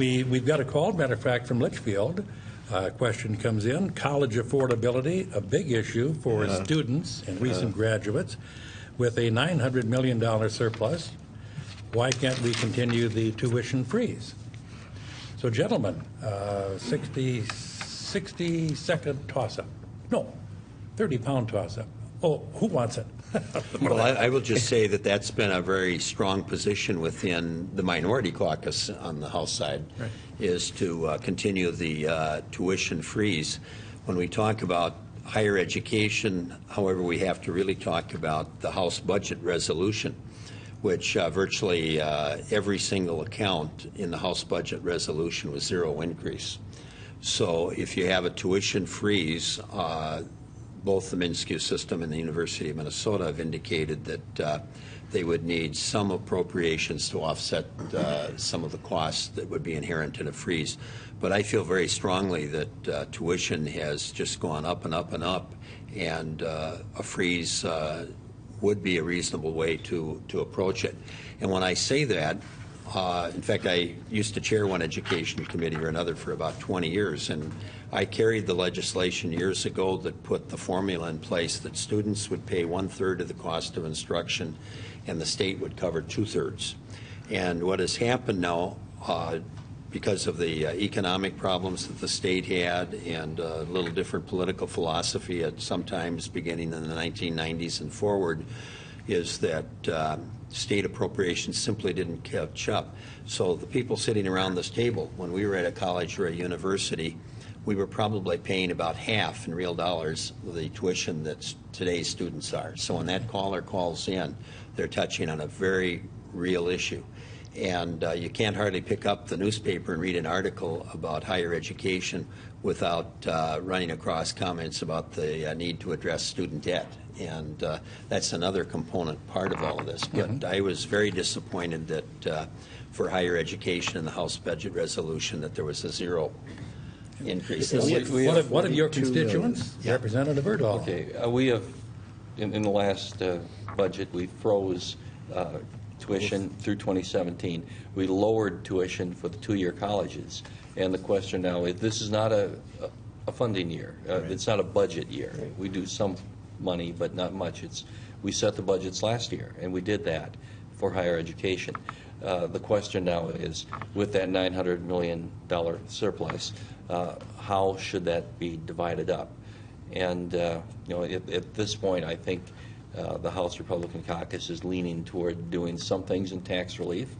We've got a call, matter of fact, from Litchfield. Question comes in. College affordability, a big issue for students and recent graduates. With a $900 million surplus, why can't we continue the tuition freeze? So, gentlemen, 60-second toss-up. No, 30-pound toss-up. Oh, who wants it? Well, I will just say that that's been a very strong position within the minority caucus on the House side, right, is to continue the tuition freeze. When we talk about higher education, however, we have to really talk about the House budget resolution, which virtually every single account in the House budget resolution was zero increase. So if you have a tuition freeze, both the MnSCU system and the University of Minnesota have indicated that they would need some appropriations to offset some of the costs that would be inherent in a freeze. But I feel very strongly that tuition has just gone up and up and up, and a freeze would be a reasonable way to approach it. And when I say that, in fact, I used to chair one education committee or another for about 20 years, and I carried the legislation years ago that put the formula in place that students would pay 1/3 of the cost of instruction and the state would cover 2/3. And what has happened now, because of the economic problems that the state had and a little different political philosophy at sometimes beginning in the 1990s and forward, is that state appropriations simply didn't catch up. So the people sitting around this table, when we were at a college or a university, we were probably paying about half in real dollars the tuition that today's students are. So when that caller calls in, they're touching on a very real issue. And you can't hardly pick up the newspaper and read an article about higher education without running across comments about the need to address student debt. And that's another component part of all of this. But I was very disappointed that for higher education in the House budget resolution that there was a zero increase. One of your constituents, Representative Erdahl. Okay, we have, in the last budget, we froze tuition through 2017. We lowered tuition for the two-year colleges. And the question now is, this is not a funding year. It's not a budget year. We do some money, but not much. We set the budgets last year, and we did that for higher education. The question now is, with that $900 million surplus, how should that be divided up? And at this point, I think the House Republican caucus is leaning toward doing some things in tax relief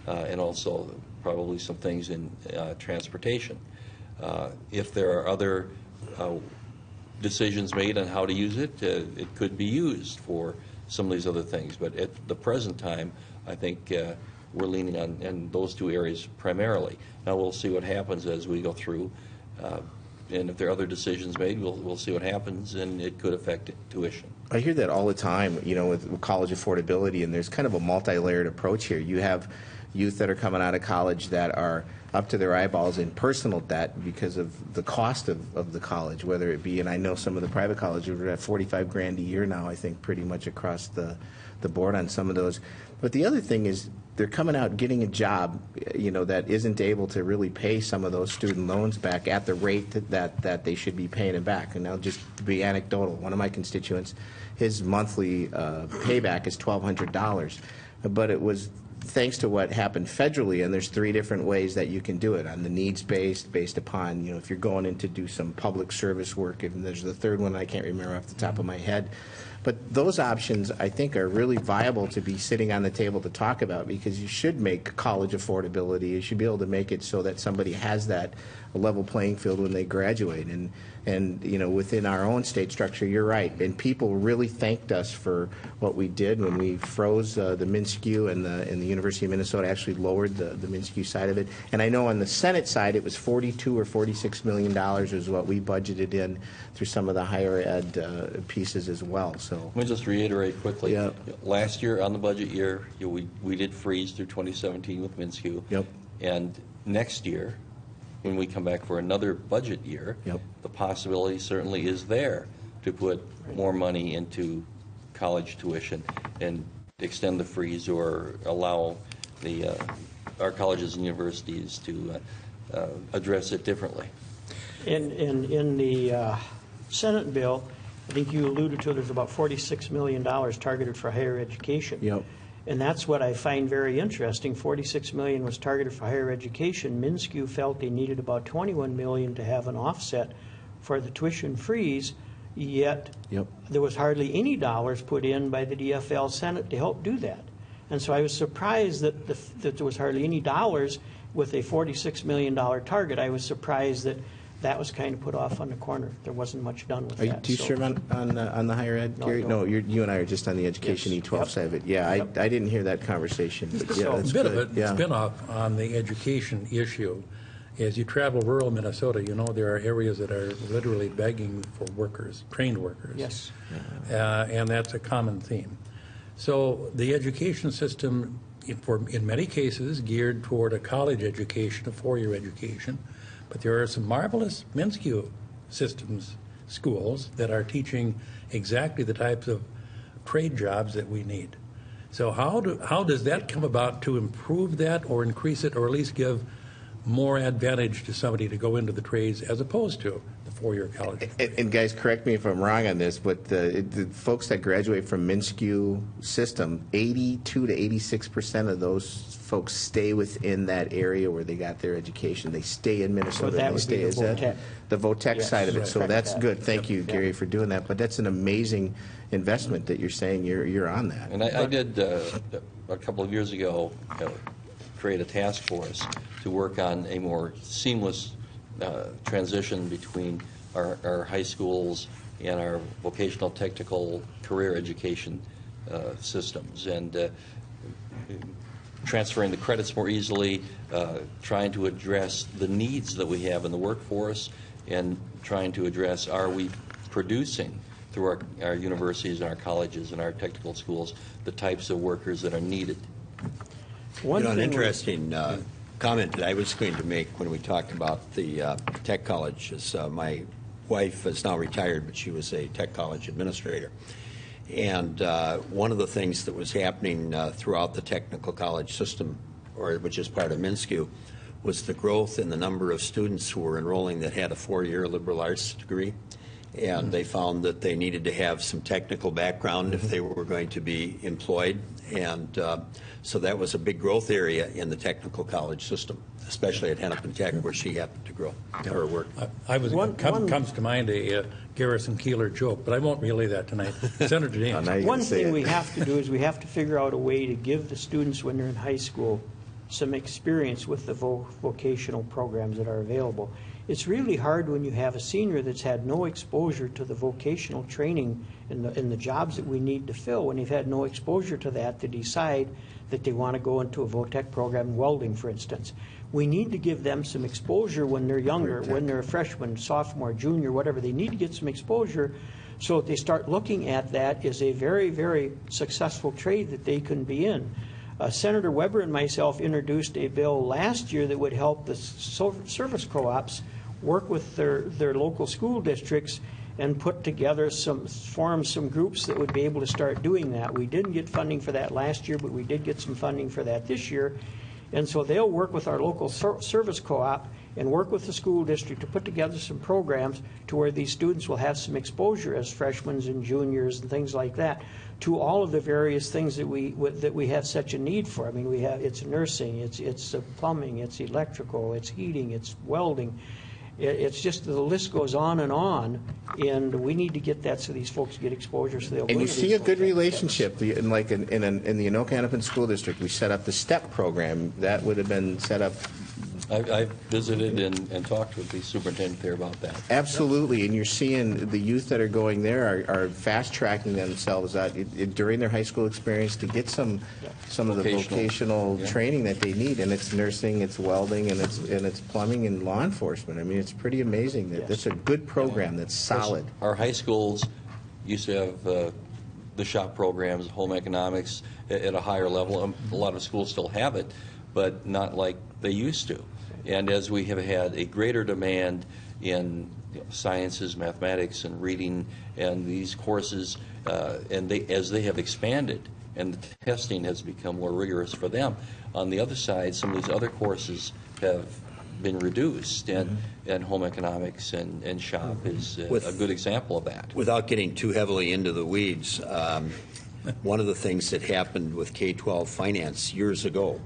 and also probably some things in transportation. If there are other decisions made on how to use it, it could be used for some of these other things. But at the present time, I think we're leaning on those two areas primarily. Now we'll see what happens as we go through. And if there are other decisions made, we'll see what happens, and it could affect tuition. I hear that all the time, with college affordability, and there's kind of a multi-layered approach here. You have youth that are coming out of college that are up to their eyeballs in personal debt because of the cost of the college, whether it be, and I know some of the private colleges are at $45,000 a year now, I think, pretty much across the board on some of those. But the other thing is they're coming out getting a job, that isn't able to really pay some of those student loans back at the rate that they should be paying it back. And I'll just be anecdotal. One of my constituents, his monthly payback is $1,200, but it was thanks to what happened federally, and there's 3 different ways that you can do it: on the needs-based, based upon, if you're going in to do some public service work, and there's the third one I can't remember off the top of my head. But those options, I think, are really viable to be sitting on the table to talk about, because you should make college affordability. You should be able to make it so that somebody has that level playing field when they graduate. And within our own state structure, you're right. And people really thanked us for what we did when we froze the MnSCU, and the University of Minnesota actually lowered the MnSCU side of it. And I know on the Senate side, it was $42 or $46 million is what we budgeted in through some of the higher ed pieces as well. So let me just reiterate quickly. Yeah. Last year, on the budget year, we did freeze through 2017 with MnSCU. Yep. And next year, when we come back for another budget year, yep, the possibility certainly is there to put more money into college tuition and extend the freeze or allow the our colleges and universities to address it differently. And in the Senate bill, I think you alluded to, there's about $46 million targeted for higher education. Yep. And that's what I find very interesting. $46 million was targeted for higher education. MnSCU felt they needed about $21 million to have an offset for the tuition freeze, yet Yep. there was hardly any dollars put in by the DFL Senate to help do that. And so I was surprised that there was hardly any dollars with a $46 million target. I was surprised that was kind of put off on the corner. There wasn't much done with that. Do you serve on the higher ed, No, I Gary? don't. No, you and I are just on the education Yes. E12 Yep. side of it. Yeah, Yep. I didn't hear that conversation. But yeah, So- that's A bit good. of a Yeah. spin-off on the education issue. As you travel rural Minnesota, you know there are areas that are literally begging for workers, trained workers. Yes. And that's a common theme. So the education system, in many cases, geared toward a college education, a four-year education, but there are some marvelous MnSCU systems, schools, that are teaching exactly the types of trade jobs that we need. So how does that come about to improve that or increase it or at least give more advantage to somebody to go into the trades as opposed to the four-year college? And guys, correct me if I'm wrong on this, but the folks that graduate from MnSCU system, 82 to 86% of those folks stay within that area where they got their education. They stay in Minnesota. So that They would stay be the as that- VOTEC. the VOTEC Yes, side of it. right. So that's Correct. good. Thank you, Yep. Gary, for doing that. But that's an amazing investment that you're saying you're on that. And I did, a couple of years ago, create a task force to work on a more seamless transition between our high schools and our vocational technical career education systems, and transferring the credits more easily, trying to address the needs that we have in the workforce, and trying to address, are we producing through our universities and our colleges and our technical schools the types of workers that are needed. An interesting comment that I was going to make when we talked about the tech college is my wife is now retired, but she was a tech college administrator. And one of the things that was happening throughout the technical college system, which is part of MnSCU, was the growth in the number of students who were enrolling that had a four-year liberal arts degree. And they found that they needed to have some technical background if they were going to be employed. And so that was a big growth area in the technical college system, especially at Hennepin Tech, where she happened to grow or work. Comes to mind a Garrison Keillor joke, but I won't relay that tonight. Senator Daines. now you One can say thing it. we have to do is we have to figure out a way to give the students when they're in high school some experience with the vocational programs that are available. It's really hard when you have a senior that's had no exposure to the vocational training in the jobs that we need to fill. When they've had no exposure to that, to decide that they want to go into a VOTEC program, welding, for instance. We need to give them some exposure when they're younger, when they're a freshman, sophomore, junior, whatever. They need to get some exposure so that they start looking at that as a very, very successful trade that they can be in. Senator Weber and myself introduced a bill last year that would help the service co-ops work with their local school districts and put together form some groups that would be able to start doing that. We didn't get funding for that last year, but we did get some funding for that this year. And so they'll work with our local service co-op and work with the school district to put together some programs to where these students will have some exposure as freshmen and juniors and things like that to all of the various things that we have such a need for. I mean, it's nursing, it's plumbing, it's electrical, it's heating, it's welding. It's just the list goes on, and we need to get that so these folks get exposure so they'll. And you see a good relationship, in the Anoka-Hennepin School District. We set up the STEP program. That would have been set up. I've visited and talked with the superintendent there about that. Absolutely, and you're seeing the youth that are going there are fast-tracking themselves out during their high school experience to get some of the vocational training that they need, and it's nursing, it's welding, and it's plumbing and law enforcement. I mean, it's pretty amazing. That's a good program that's solid. Our high schools used to have the shop programs, home economics at a higher level. A lot of schools still have it, but not like they used to. And as we have had a greater demand in sciences, mathematics, and reading, and these courses, as they have expanded and the testing has become more rigorous for them. On the other side, some of these other courses have been reduced, and home economics and shop is a good example of that. Without getting too heavily into the weeds, one of the things that happened with K-12 finance years ago,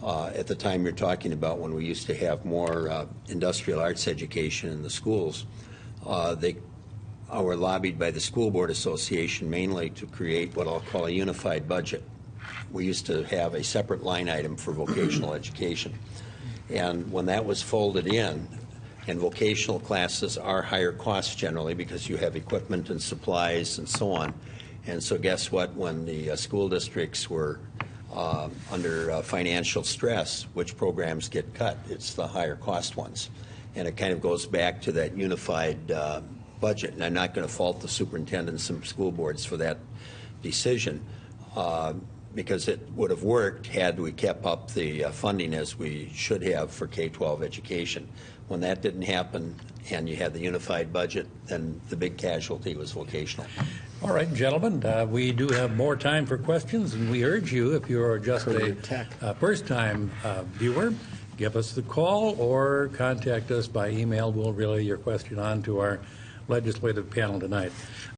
at the time you're talking about when we used to have more industrial arts education in the schools, they were lobbied by the School Board Association mainly to create what I'll call a unified budget. We used to have a separate line item for vocational education. And when that was folded in, and vocational classes are higher cost generally because you have equipment and supplies and so on. And so guess what? When the school districts were under financial stress, which programs get cut? It's the higher cost ones. And it kind of goes back to that unified budget. And I'm not going to fault the superintendents and school boards for that decision, because it would have worked had we kept up the funding as we should have for K-12 education. When that didn't happen and you had the unified budget, then the big casualty was vocational. All right, gentlemen, we do have more time for questions, and we urge you, if you're just a first-time viewer, give us the call or contact us by email. We'll relay your question on to our legislative panel tonight.